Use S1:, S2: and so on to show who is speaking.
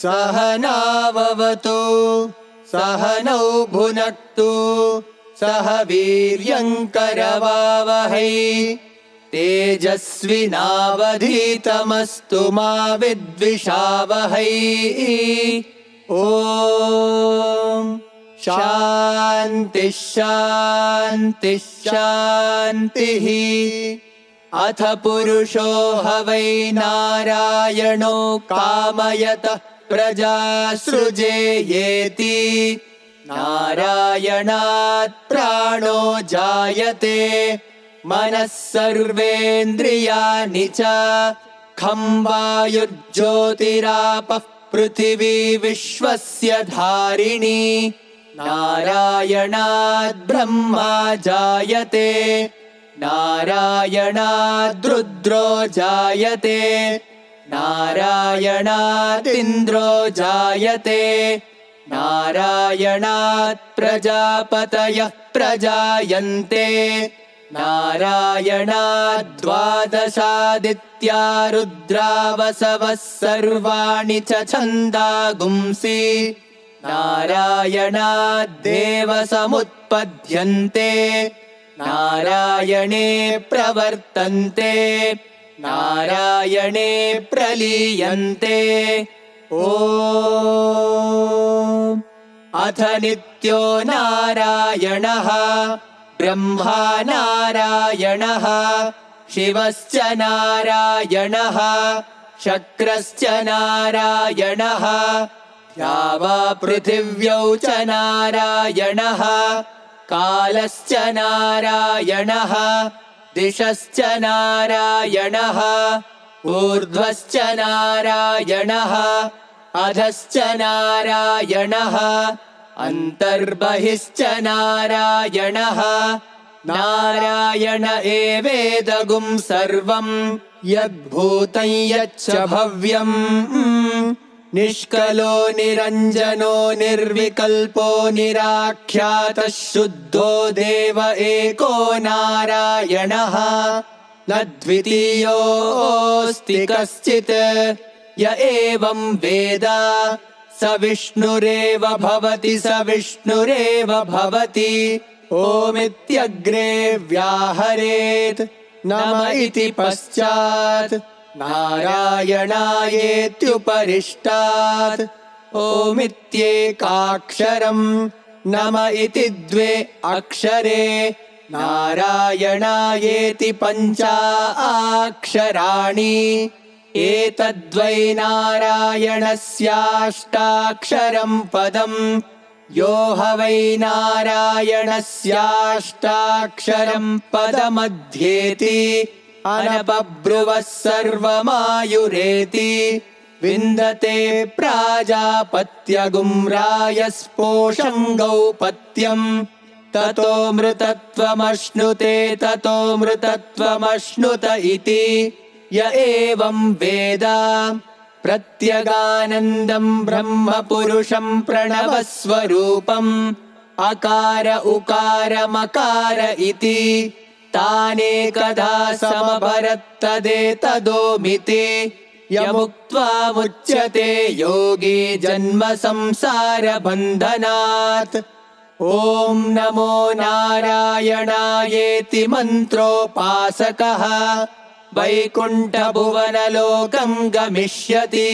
S1: सहनाववतु सहनौ भुनक्तु सह वीर्यङ्करवावहै तेजस्विनावधीतमस्तु मा विद्विषावहै। ॐ शान्तिः शान्तिः शान्तिः। अथ पुरुषो ह वै नारायणो कामयतः प्रजासृजेयेति नारायणात् प्राणो जायते मनः सर्वेन्द्रियाणि च खं वायुर्ज्योतिरापः पृथिवी विश्वस्य धारिणी नारायणात् ब्रह्मा जायते नारायणाद् रुद्रो जायते नारायणादिन्द्रो जायते नारायणात् प्रजापतयः प्रजायन्ते नारायणाद्वादशादित्या रुद्रावसवः सर्वाणि च छन्दागुंसि नारायणाद्देव समुत्पद्यन्ते नारायणे प्रवर्तन्ते नारायणे प्रलीयन्ते। ॐ अथ नित्यो नारायणः ब्रह्मा नारायणः शिवश्च नारायणः शक्रश्च नारायणः द्यावा पृथिव्यौ च नारायणः कालश्च नारायणः दिशश्च नारायणः ऊर्ध्वश्च नारायणः अधश्च नारायणः अन्तर्बहिश्च नारायणः नारायण एवेदगुं सर्वं यद्भूतं यच्च भव्यम् निष्कलो निरञ्जनो निर्विकल्पो निराख्यातः शुद्धो देव एको नारायणः न द्वितीयोऽस्ति कश्चित् य एवं वेद स विष्णुरेव भवति स विष्णुरेव भवति। ओमित्यग्रे व्याहरेत् नम इति पश्चात् नारायणायेत्युपरिष्टात् ओमित्येकाक्षरम् नम इति द्वे अक्षरे नारायणायेति पञ्चाक्षराणि एतद्वै नारायणस्याष्टाक्षरम् पदम् यो ह वै नारायणस्याष्टाक्षरम् पदमध्येति अनपब्रुवः सर्वमायुरेति विन्दते प्राजापत्यगुं रायस्पोषं गौपत्यम् ततो मृतत्वमश्नुते ततो मृतत्वमश्नुत इति य एवं वेद प्रत्यगानन्दं ब्रह्म पुरुषं प्रणवस्वरूपम् अकार उकार मकार इति तानेकदा समभरत्तदेतदोमिति यमुक्त्वा मुच्यते योगी जन्म संसारबन्धनात्। ॐ नमो नारायणायेति मन्त्रोपासकः वैकुण्ठभुवनलोकं गमिष्यति।